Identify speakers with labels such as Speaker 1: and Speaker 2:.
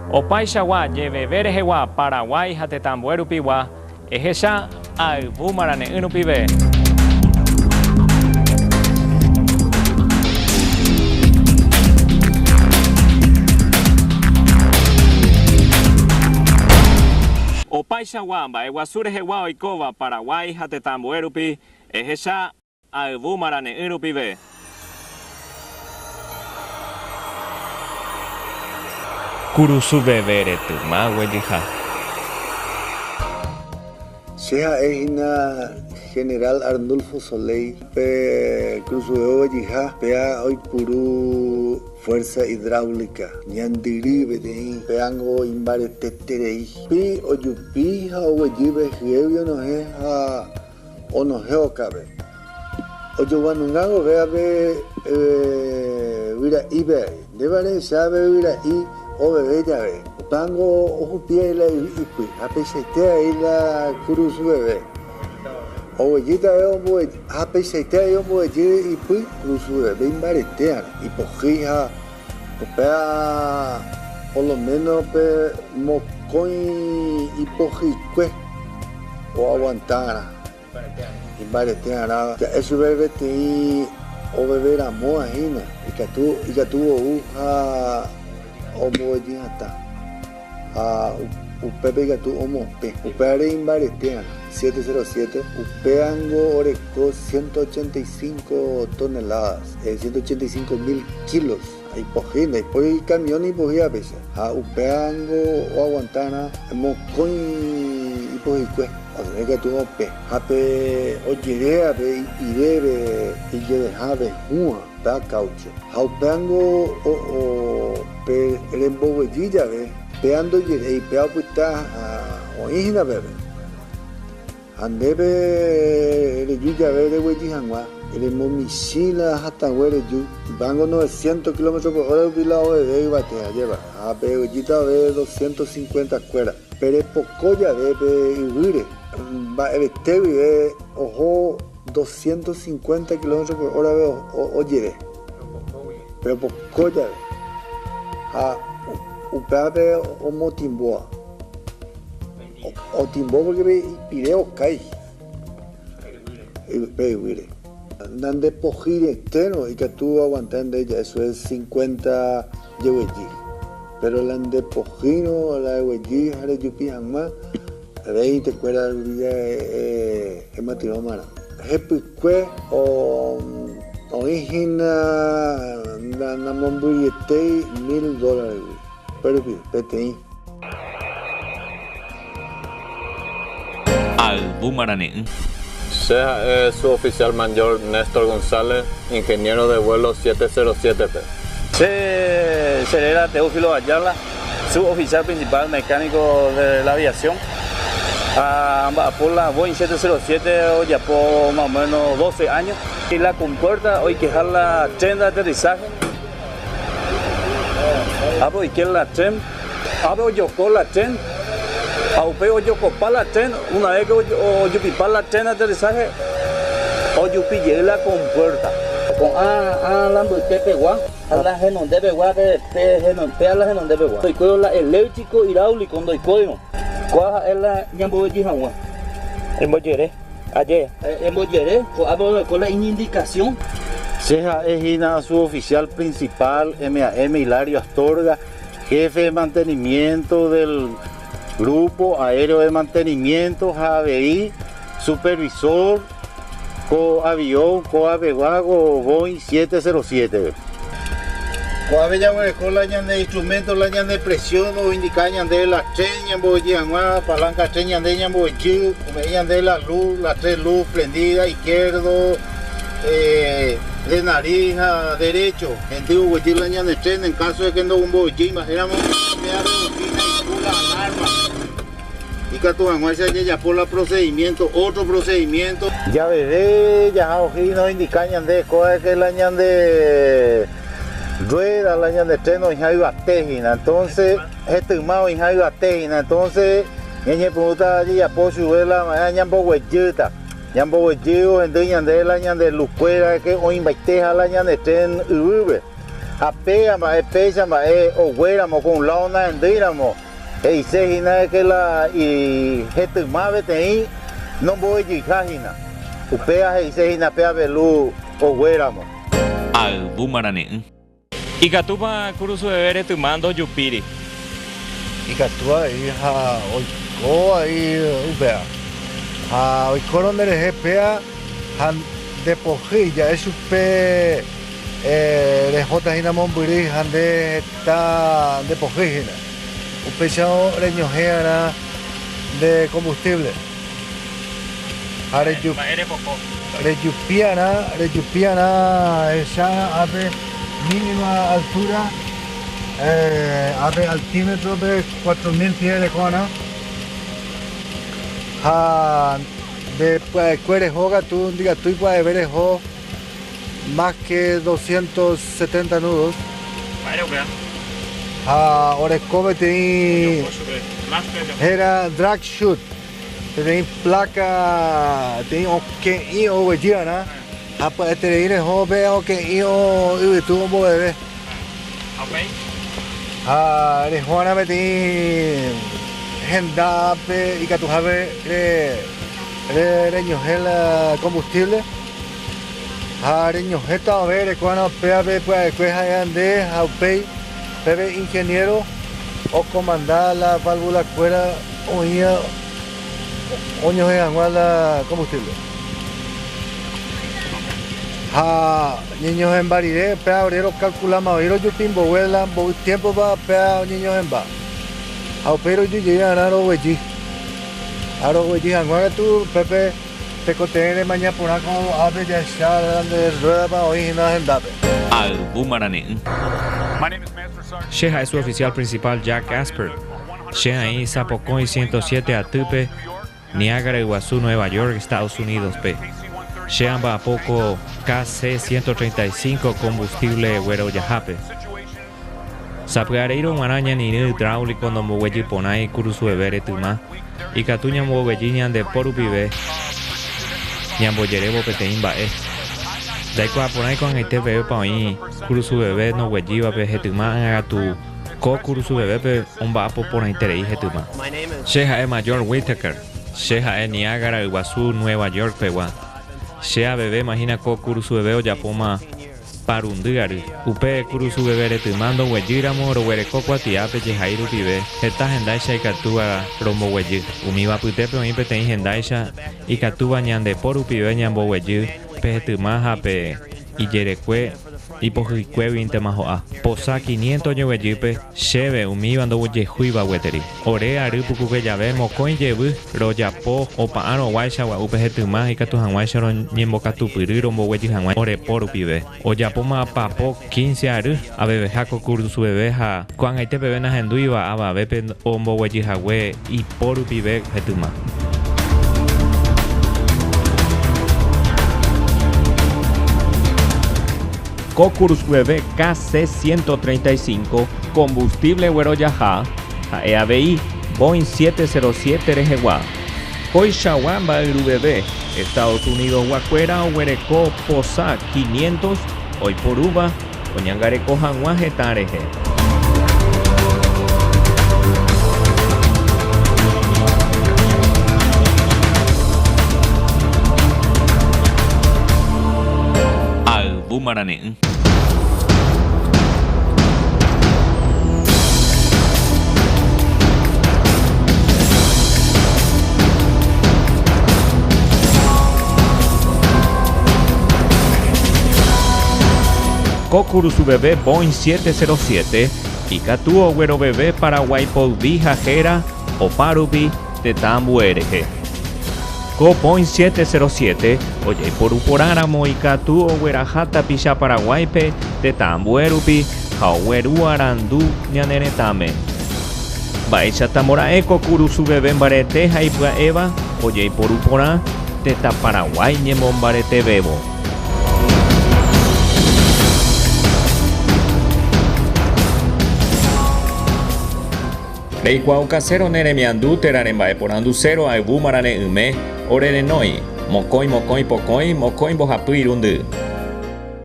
Speaker 1: Opaichagua Yeveveregua Paraguay Hatetambuerupiwa Ejecha Albumarane Unupibe. Opaichagua Baeguasurejewa Oikova Paraguay Hatetambuerupi Ejecha Albumarane Unupibe. Kurusubevere Tumahuelija.
Speaker 2: Sea Ejina General Arnulfo Soleil, Kurusubevere Pea hoy Puru Fuerza Hidráulica, Ñandiri Bedein, Peango Imbare Teterei, Pi Oyupi, Hawajibe, Gievio Nojeja, Onojeo Cabe. Oyoguanungago Beabe Vira Ibe, Debare Sabe Vira I. O bebé ya ve, pango ojo pie la ipi, apeseitea y la curusu bebé. O bellita ve un bue, apeseitea y un bue y ipi, curusu bebé imbaretean, y pojija, popea, por lo menos pe mocoin y pojicue, o aguantara, imbaretean nada. Ya eso bebé te o bebé la moa hina, y que tuvo uja. Omo Yata a Upepe Gatu Omo P. Upeare Imbaretean 707. Upeango Oreco 185 toneladas, 185.000 kilos. Hay pojina, hay camión y pojía pesa. A Upeango o Aguantana, Mocoin y pojicue. O sea que tu P. Ape Oyerea, Irebe, y Yedejabe, Jua. Caucho. Haupeango o Remboguellilla ve, peando y peao puta o hijina bebe. Andebe reyuya ve de huellijangua, el momisila hasta huele yu, vango 900 kilómetros por hora bilao de y batea lleva, a peguellita ve 250 cueras, pero pocoya de huire, va el tevi ve ojo 250 kilómetros por hora veo oye, pero poco ya a upabe o motimboa o timbo porque ve pireo kai ve andan de pojir externo y que tú aguantando ella eso es 50 yeweji pero la de pojino la yeweji hare yupi hamma 20 cuerda es matiro mara Hepikwe o hijina na mombuyete $1,000 pero PTI
Speaker 1: Albumarane.
Speaker 3: Sea su oficial mayor Néstor González, ingeniero de vuelo 707P.
Speaker 4: Será Teófilo Ayala, suboficial principal mecánico de la aviación. Por la Boeing 707 ya por más o menos 12 años y la compuerta hoy que la tren de aterrizaje y que la tren yo con la tren yo copa la tren una vez que yo pipa la tren de aterrizaje yo pillé la compuerta con la pegua a la genon de pegua a la genon de pegua doy la eléctrico hidráulico doy código. ¿Cuál es la Ñamboyejangua?
Speaker 5: En Boyeré, ayer.
Speaker 4: En Boyeré, con la indicación.
Speaker 5: Ceja es su oficial principal, MAM Hilario Astorga, jefe de mantenimiento del Grupo Aéreo de Mantenimiento, JABI, supervisor, coavión, coaveguago, Boeing 707.
Speaker 6: Cuave ya con la ñan de instrumentos, la ñan de presión o indica ñan de la tren, ñan boyangua, palanca tren ñan de ñan boychu, ñan de la luz, las tres luz prendida, izquierdo, de nariz a derecho. En tu boychu la ñan de tren, en caso de que no un boychu, imaginamos alarma. Y que tu anuncia ya por el procedimiento, otro procedimiento.
Speaker 5: Ya bebé, ya ojino indica ñan de coa que la ñan de rueda la ñan de tren y hay batejina, entonces este mao y hay batejina, entonces ñe pregunta ya por su vela ñan bo hueyuta ñan bo hueyu entonces ñan de la ñan de lucuera que o invaiteja la ñan de tren ube apea ma pesa ma o huéramos con launa endíramos e se hina que la y gente más vete no voy a jajina upea e se hina pea velu o huéramos
Speaker 1: Albu marane. Ikatupa kurusu bebere tumando yupiri.
Speaker 2: y catua y ha oiko ahí upea oiko donde le pea han de pojilla es upe de jota hina monburi han de ta de pojilla upe chao reñojera de combustible Rejupiana esa ave mínima altura ave altímetro de 4000 pies de cona de cueres hoga tú diga tú puedes ver más que 270 nudos Orescobe te era drag shoot tem placa tem o que o dia na apa ter hobe o que o tu bo bebé re hona me tem henda pe y que tu have re ñojela combustible re ñojeta a ver cuando pe pues ande pe ingeniero o comandar la válvula fuera oía Oño es la combustible. Niños en baride, pea obrero calculamos, obrero yo pimbo, vuela, tiempo va, pea niños en ba. Pero yo llegué a Aro Hueji, Anguaga tú, Pepe, te conté mañana por acá, ave ya está, de rueda para hoy, nada en dape.
Speaker 1: Albu marane. Sheha es su oficial principal Jack Asper. Sheha ahí Zapocón y 107 a Tupe. Niágara, Iguazú, Nueva York, Estados Unidos, P. Sheamba a poco KC-135 combustible Güero Yajape. Sapgareiro Maraña ni hidráulico no mueji ponai kurusu bebere tuma. Y Catuña muejiñan de porupibe. Ñamboyerebo peteimba Daiko a ponai con este bebé pa ahí kurusu bebé no huejiba pe jetuma a tu ko kurusu bebé pe omba apo ponai terei jetuma. Sheha es Mayor Whitaker. Sheha es Niágara, Iguazú, Nueva York, Pewa. Sheha bebé, imagina ko kurusu bebé o yapoma parundiari. Upe kurusu bebé retumando huejiramo ro huereco cuatiape jehairu pibe. Esta gendaisha y catúa romo huejir. Umiba putepe oípe te gendaisha y catúa ñande poru pibe ñambo huejir. Pe tumaja pe y yerecue y pojicue 20 majoa. Posa 500 ñovejipe, cheve umibando yehuiba weteri. Ore aripuku que ya vemos con yebu, ro yapo o paano waisha wa upejetuma y catu hanwaisha ro ñembo catupiriro mo weji hanwai. Ore poru pibe. O yapo ma papo 15 aru, a bebe jaco curdu su bebeja. Cuan aite bebe na henduiba, aba bepe o mo weji hawe y poru pibe hetuma. Kokurus bebé KC-135, combustible Güero Yaja, EABI, Boeing 707 RGWA. Coixawamba bebé, Estados Unidos Guacuera, Huereco, Posa 500, hoy por Uva, Oñangareco Janguaje Tareje. Albu marane. Kokuru su bebé Boeing 707 y Catuo Güero bebé Paraguay Polvi Jajera o Parubi de Tambu RG. Ko Boeing 707 oye por uporáramo y Catuo Güerajata Picha Paraguaype de Tambu Erupi Jaueru Arandu Ñaneretame. Baicha Tamora Eco Kuru su bebé en Bareteja y Eva oye por uporá de Ta Paraguay Ñemon Barete Bebo. Reikuau casero neremiandu terarembae porandu cero a ebu marane ume orere noi mokoi pokoi mokoi bohapui rundu.